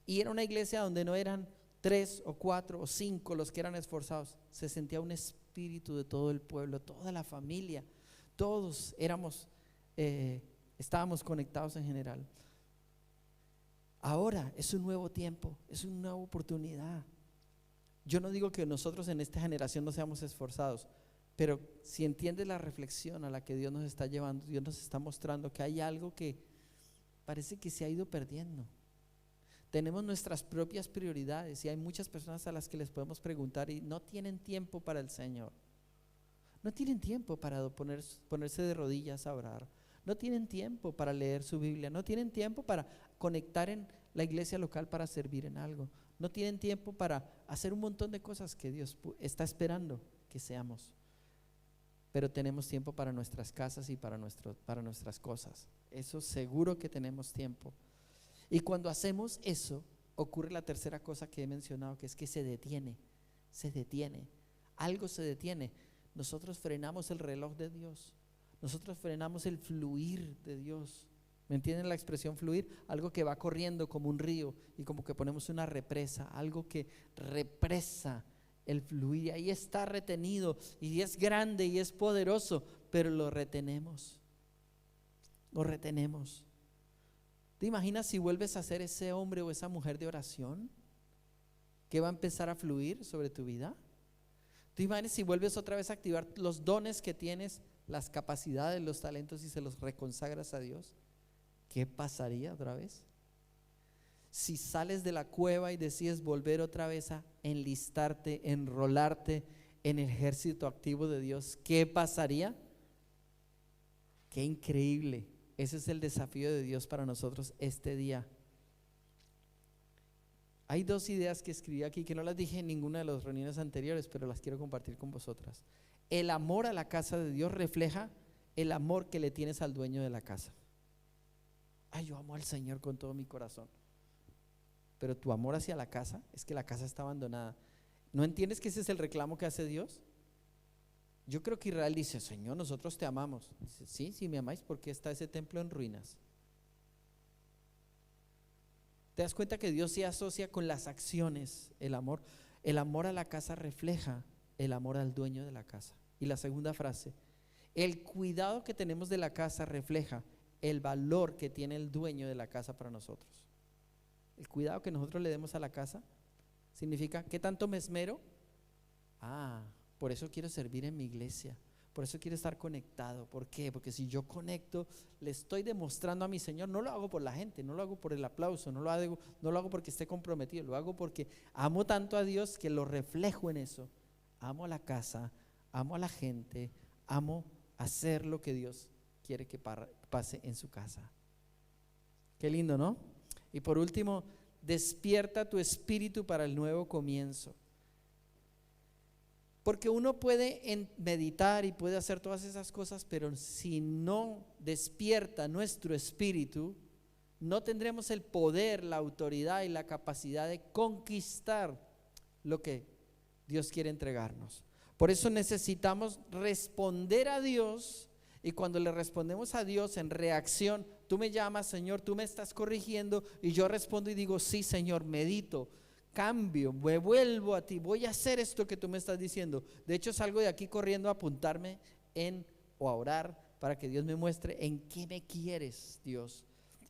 Y era una iglesia donde no eran 3 o 4 o 5 los que eran esforzados, se sentía un espíritu de todo el pueblo, toda la familia, todos estábamos conectados en general. Ahora es un nuevo tiempo, es una nueva oportunidad. Yo no digo que nosotros en esta generación no seamos esforzados, pero si entiendes la reflexión a la que Dios nos está llevando, Dios nos está mostrando que hay algo que parece que se ha ido perdiendo. Tenemos nuestras propias prioridades y hay muchas personas a las que les podemos preguntar y no tienen tiempo para el Señor. No tienen tiempo para ponerse de rodillas a orar. No tienen tiempo para leer su Biblia. No tienen tiempo para conectar en la iglesia local para servir en algo. No tienen tiempo para hacer un montón de cosas que Dios está esperando que seamos. Pero tenemos tiempo para nuestras casas y para nuestras cosas. Eso seguro que tenemos tiempo. Y cuando hacemos eso, ocurre la tercera cosa que he mencionado, que es que se detiene. Algo se detiene. Nosotros frenamos el reloj de Dios. Nosotros frenamos el fluir de Dios. ¿Me entienden la expresión fluir? Algo que va corriendo como un río y como que ponemos una represa, algo que represa el fluir. Y ahí está retenido y es grande y es poderoso, pero lo retenemos. ¿Te imaginas si vuelves a ser ese hombre o esa mujer de oración que va a empezar a fluir sobre tu vida? ¿Te imaginas si vuelves otra vez a activar los dones que tienes, las capacidades, los talentos y se los reconsagras a Dios, ¿qué pasaría otra vez? Si sales de la cueva y decides volver otra vez a enlistarte, enrolarte en el ejército activo de Dios, ¿qué pasaría? Qué increíble. Ese es el desafío de Dios para nosotros este día. Hay dos ideas que escribí aquí que no las dije en ninguna de las reuniones anteriores, pero las quiero compartir con vosotras. El amor a la casa de Dios refleja el amor que le tienes al dueño de la casa. Ay, yo amo al Señor con todo mi corazón. Pero tu amor hacia la casa es que la casa está abandonada. ¿No entiendes que ese es el reclamo que hace Dios? Yo creo que Israel dice: Señor, nosotros te amamos. Dice: sí, sí me amáis, porque está ese templo en ruinas. ¿Te das cuenta que Dios se asocia con las acciones? El amor a la casa refleja el amor al dueño de la casa. Y la segunda frase: el cuidado que tenemos de la casa refleja el valor que tiene el dueño de la casa para nosotros. El cuidado que nosotros le demos a la casa significa: ¿qué tanto me esmero? Por eso quiero servir en mi iglesia, por eso quiero estar conectado. ¿Por qué? Porque si yo conecto, le estoy demostrando a mi Señor. No lo hago por la gente, no lo hago por el aplauso, no lo hago porque esté comprometido, lo hago porque amo tanto a Dios que lo reflejo en eso. Amo a la casa, amo a la gente, amo hacer lo que Dios quiere que pase en su casa. Qué lindo, ¿no? Y por último, despierta tu espíritu para el nuevo comienzo. Porque uno puede meditar y puede hacer todas esas cosas, pero si no despierta nuestro espíritu, no tendremos el poder, la autoridad y la capacidad de conquistar lo que Dios quiere entregarnos. Por eso necesitamos responder a Dios, y cuando le respondemos a Dios en reacción, tú me llamas, Señor, tú me estás corrigiendo, y yo respondo y digo: sí, Señor, medito, cambio, me vuelvo a ti, voy a hacer esto que tú me estás diciendo. De hecho, salgo de aquí corriendo a apuntarme o a orar para que Dios me muestre en qué me quieres, Dios.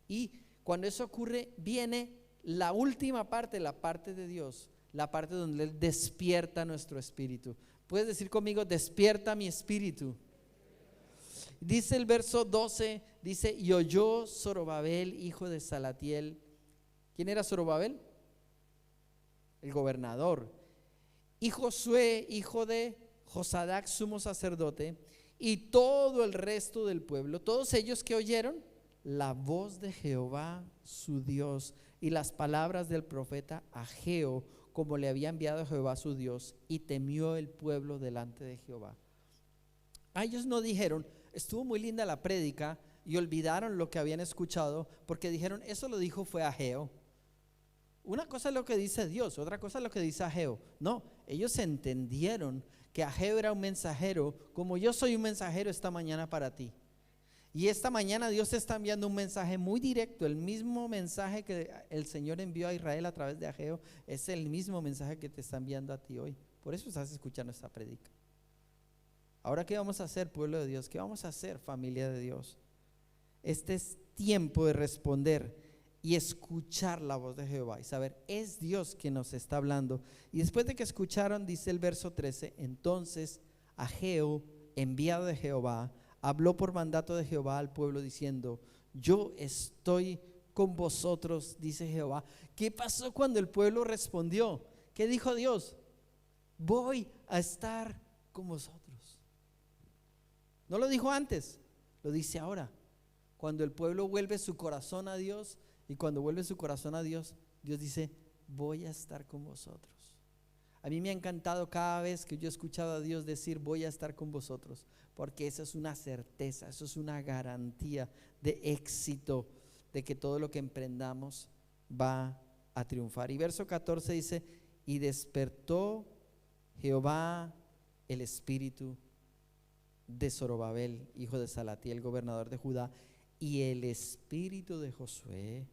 Y cuando eso ocurre, viene la última parte, la parte de Dios, la parte donde Él despierta nuestro espíritu. ¿Puedes decir conmigo: despierta mi espíritu? Dice el verso 12, dice: y oyó Zorobabel, hijo de Salatiel. ¿Quién era Zorobabel? El gobernador. Y Josué, hijo de Josadac, sumo sacerdote, y todo el resto del pueblo, todos ellos que oyeron la voz de Jehová su Dios y las palabras del profeta Ageo, como le había enviado Jehová su Dios, y temió el pueblo delante de Jehová. Ellos no dijeron: estuvo muy linda la prédica, y olvidaron lo que habían escuchado, porque dijeron: eso lo dijo fue Ageo. Una cosa es lo que dice Dios, otra cosa es lo que dice Ageo. No, ellos entendieron que Ageo era un mensajero, como yo soy un mensajero esta mañana para ti. Y esta mañana Dios te está enviando un mensaje muy directo. El mismo mensaje que el Señor envió a Israel a través de Ageo es el mismo mensaje que te está enviando a ti hoy. Por eso estás escuchando esta prédica. Ahora, ¿qué vamos a hacer, pueblo de Dios? ¿Qué vamos a hacer, familia de Dios? Este es tiempo de responder y escuchar la voz de Jehová y saber: es Dios quien nos está hablando. Y después de que escucharon, dice el verso 13: entonces Ageo, enviado de Jehová, habló por mandato de Jehová al pueblo diciendo: yo estoy con vosotros, dice Jehová. ¿Qué pasó cuando el pueblo respondió? ¿Qué dijo Dios? Voy a estar con vosotros. No lo dijo antes, lo dice ahora. Cuando el pueblo vuelve su corazón a Dios, y cuando vuelve su corazón a Dios, Dios dice: voy a estar con vosotros. A mí me ha encantado cada vez que yo he escuchado a Dios decir: voy a estar con vosotros, porque eso es una certeza, eso es una garantía de éxito, de que todo lo que emprendamos va a triunfar. Y verso 14 dice: y despertó Jehová el espíritu de Zorobabel, hijo de Salatiel, gobernador de Judá, y el espíritu de Josué,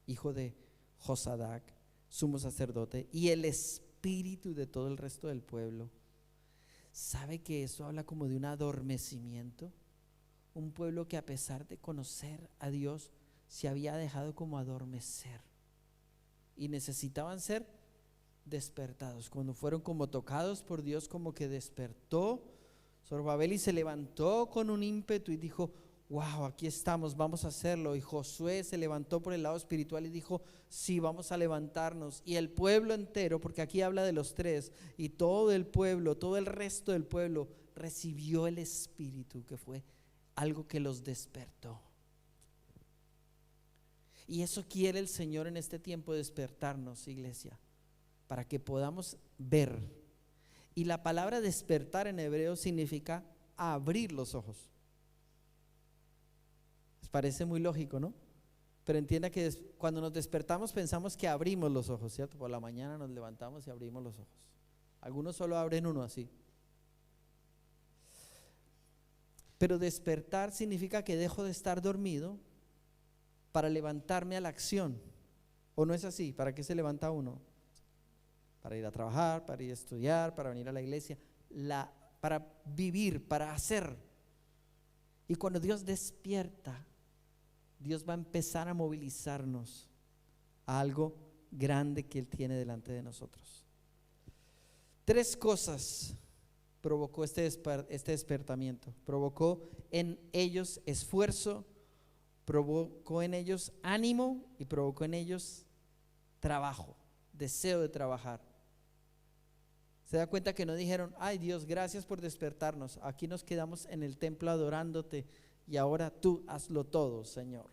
hijo de Josadac, sumo sacerdote, y el espíritu de todo el resto del pueblo. ¿Sabe que eso habla como de un adormecimiento? Un pueblo que, a pesar de conocer a Dios, se había dejado como adormecer y necesitaban ser despertados. Cuando fueron como tocados por Dios, como que despertó Zorobabel y se levantó con un ímpetu y dijo: wow, aquí estamos, vamos a hacerlo. Y Josué se levantó por el lado espiritual y dijo: sí, vamos a levantarnos. Y el pueblo entero, porque aquí habla de los tres, y todo el pueblo, todo el resto del pueblo recibió el Espíritu, que fue algo que los despertó. Y eso quiere el Señor en este tiempo, despertarnos, iglesia, para que podamos ver. Y la palabra despertar en hebreo significa abrir los ojos. Les parece muy lógico, ¿no? Pero entienda que cuando nos despertamos pensamos que abrimos los ojos, ¿cierto? Por la mañana nos levantamos y abrimos los ojos. Algunos solo abren uno así. Pero despertar significa que dejo de estar dormido para levantarme a la acción. ¿O no es así? ¿Para qué se levanta uno? Para ir a trabajar, para ir a estudiar, para venir a la iglesia, para vivir, para hacer. Y cuando Dios despierta, Dios va a empezar a movilizarnos a algo grande que Él tiene delante de nosotros. 3 cosas provocó este despertamiento. Provocó en ellos esfuerzo, provocó en ellos ánimo y provocó en ellos trabajo, deseo de trabajar. Se da cuenta que no dijeron: ay Dios, gracias por despertarnos, aquí nos quedamos en el templo adorándote y ahora tú hazlo todo, Señor.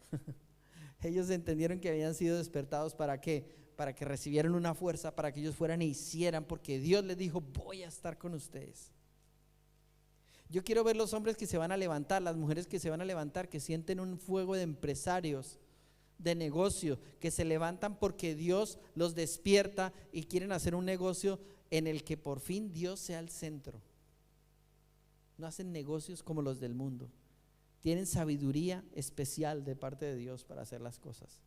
Ellos entendieron que habían sido despertados. ¿Para qué? Para que recibieran una fuerza, para que ellos fueran e hicieran, porque Dios les dijo: voy a estar con ustedes. Yo quiero ver los hombres que se van a levantar, las mujeres que se van a levantar, que sienten un fuego de empresarios, de negocio, que se levantan porque Dios los despierta y quieren hacer un negocio en el que por fin Dios sea el centro. No hacen negocios como los del mundo. Tienen sabiduría especial de parte de Dios para hacer las cosas.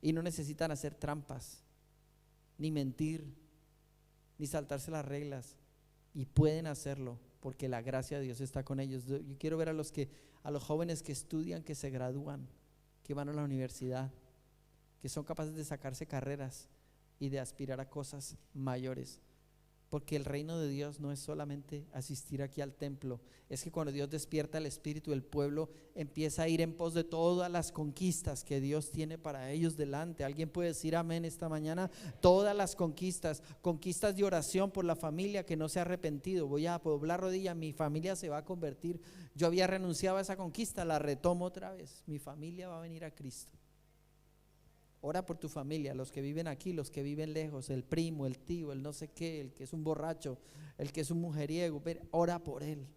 Y no necesitan hacer trampas, ni mentir, ni saltarse las reglas. Y pueden hacerlo porque la gracia de Dios está con ellos. Yo quiero ver a los jóvenes que estudian, que se gradúan, que van a la universidad, que son capaces de sacarse carreras y de aspirar a cosas mayores. Porque el reino de Dios no es solamente asistir aquí al templo, es que cuando Dios despierta el espíritu, el pueblo empieza a ir en pos de todas las conquistas que Dios tiene para ellos delante. ¿Alguien puede decir amén esta mañana? Todas las conquistas de oración por la familia que no se ha arrepentido. Voy a doblar rodilla, mi familia se va a convertir. Yo había renunciado a esa conquista, la retomo otra vez. Mi familia va a venir a Cristo. Ora por tu familia, los que viven aquí, los que viven lejos, el primo, el tío, el no sé qué, el que es un borracho, el que es un mujeriego. Ora por él.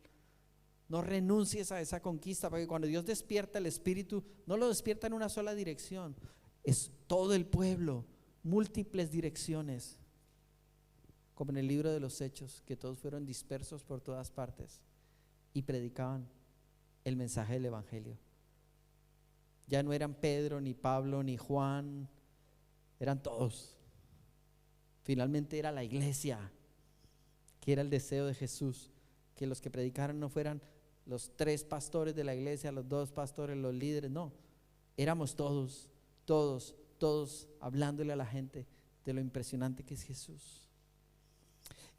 No renuncies a esa conquista, porque cuando Dios despierta el espíritu, no lo despierta en una sola dirección, es todo el pueblo, múltiples direcciones, como en el libro de los Hechos, que todos fueron dispersos por todas partes y predicaban el mensaje del evangelio. Ya no eran Pedro, ni Pablo, ni Juan, eran todos. Finalmente era la iglesia, que era el deseo de Jesús, que los que predicaran no fueran los 3 pastores de la iglesia, los 2 pastores, los líderes, no, éramos todos hablándole a la gente de lo impresionante que es Jesús.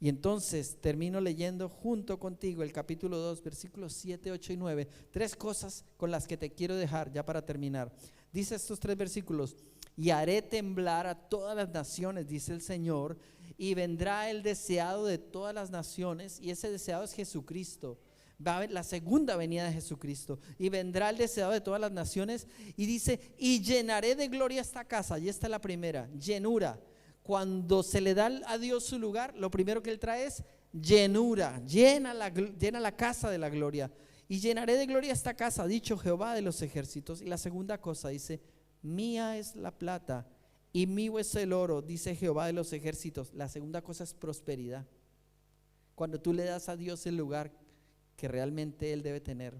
Y entonces termino leyendo junto contigo el capítulo 2, versículos 7, 8 y 9. 3 cosas con las que te quiero dejar ya para terminar. Dice estos 3 versículos: y haré temblar a todas las naciones, dice el Señor, y vendrá el deseado de todas las naciones, y ese deseado es Jesucristo. Va a haber la segunda venida de Jesucristo, y vendrá el deseado de todas las naciones, y dice: y llenaré de gloria esta casa. Y esta es la primera, llenura. Cuando se le da a Dios su lugar, lo primero que Él trae es llenura. Llena la casa de la gloria. Y llenaré de gloria esta casa, ha dicho Jehová de los ejércitos. Y la segunda cosa dice: mía es la plata y mío es el oro, dice Jehová de los ejércitos. La segunda cosa es prosperidad. Cuando tú le das a Dios el lugar que realmente Él debe tener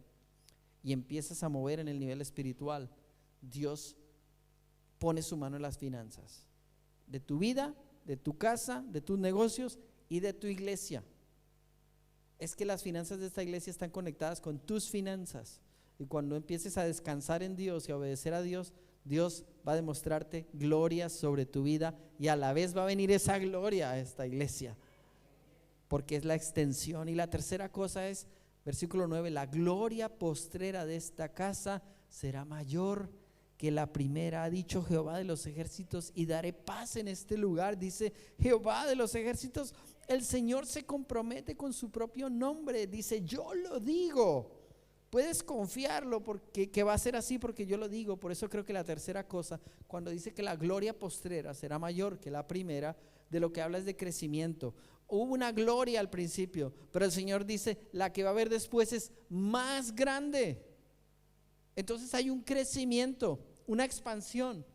y empiezas a mover en el nivel espiritual, Dios pone su mano en las finanzas de tu vida, de tu casa, de tus negocios y de tu iglesia. Es que las finanzas de esta iglesia están conectadas con tus finanzas, y cuando empieces a descansar en Dios y a obedecer a Dios, Dios va a demostrarte gloria sobre tu vida, y a la vez va a venir esa gloria a esta iglesia. porque es la extensión. Y la tercera cosa es, versículo 9, la gloria postrera de esta casa será mayor que la primera, ha dicho Jehová de los ejércitos, y daré paz en este lugar. Dice Jehová de los ejércitos, el Señor se compromete con su propio nombre, dice, yo lo digo. Puedes confiarlo porque que va a ser así, porque yo lo digo. Por eso creo que la tercera cosa, cuando dice que la gloria postrera será mayor que la primera, de lo que habla es de crecimiento. Hubo una gloria al principio, pero el Señor dice, la que va a haber después es más grande. Entonces hay un crecimiento, una expansión.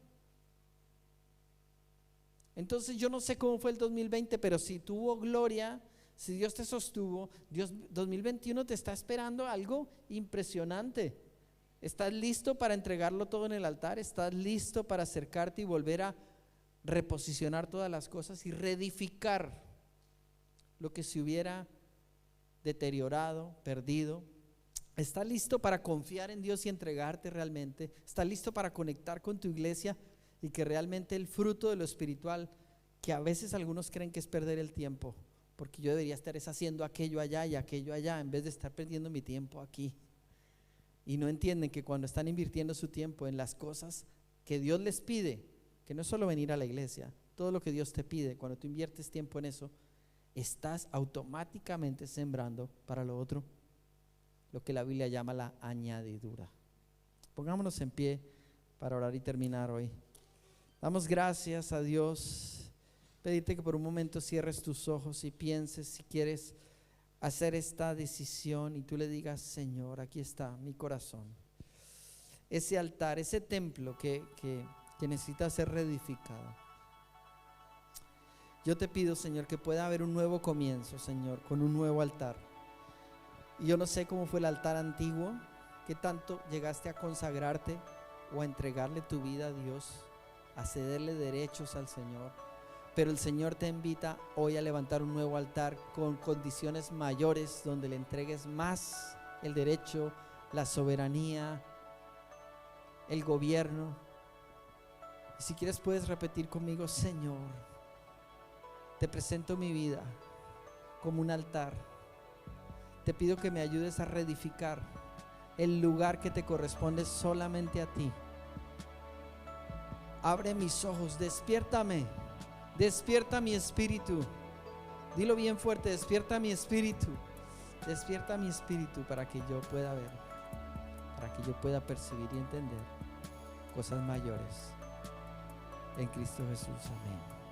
Entonces yo no sé cómo fue el 2020, pero si tuvo gloria, si Dios te sostuvo, Dios 2021 te está esperando algo impresionante. ¿Estás listo para entregarlo todo en el altar? ¿Estás listo para acercarte y volver a reposicionar todas las cosas y reedificar lo que se hubiera deteriorado, perdido? ¿Estás listo para confiar en Dios y entregarte realmente? ¿Estás listo para conectar con tu iglesia y que realmente el fruto de lo espiritual, que a veces algunos creen que es perder el tiempo, porque yo debería estar haciendo aquello allá y aquello allá en vez de estar perdiendo mi tiempo aquí? Y no entienden que cuando están invirtiendo su tiempo en las cosas que Dios les pide, que no es solo venir a la iglesia, todo lo que Dios te pide, cuando tú inviertes tiempo en eso, estás automáticamente sembrando para lo otro, lo que la Biblia llama la añadidura. Pongámonos en pie para orar y terminar hoy. Damos gracias a Dios. Pedirte que por un momento cierres tus ojos y pienses si quieres hacer esta decisión y tú le digas, Señor, aquí está mi corazón. Ese altar, ese templo que necesita ser reedificado. Yo te pido, Señor, que pueda haber un nuevo comienzo, Señor, con un nuevo altar. Y yo no sé cómo fue el altar antiguo, qué tanto llegaste a consagrarte o a entregarle tu vida a Dios, a cederle derechos al Señor. Pero el Señor te invita hoy a levantar un nuevo altar con condiciones mayores, donde le entregues más el derecho, la soberanía, el gobierno. Y si quieres puedes repetir conmigo, Señor, te presento mi vida como un altar. Te pido que me ayudes a reedificar el lugar que te corresponde solamente a ti. Abre mis ojos, despiértame, despierta mi espíritu. Dilo bien fuerte, despierta mi espíritu para que yo pueda ver, para que yo pueda percibir y entender cosas mayores. En Cristo Jesús, amén.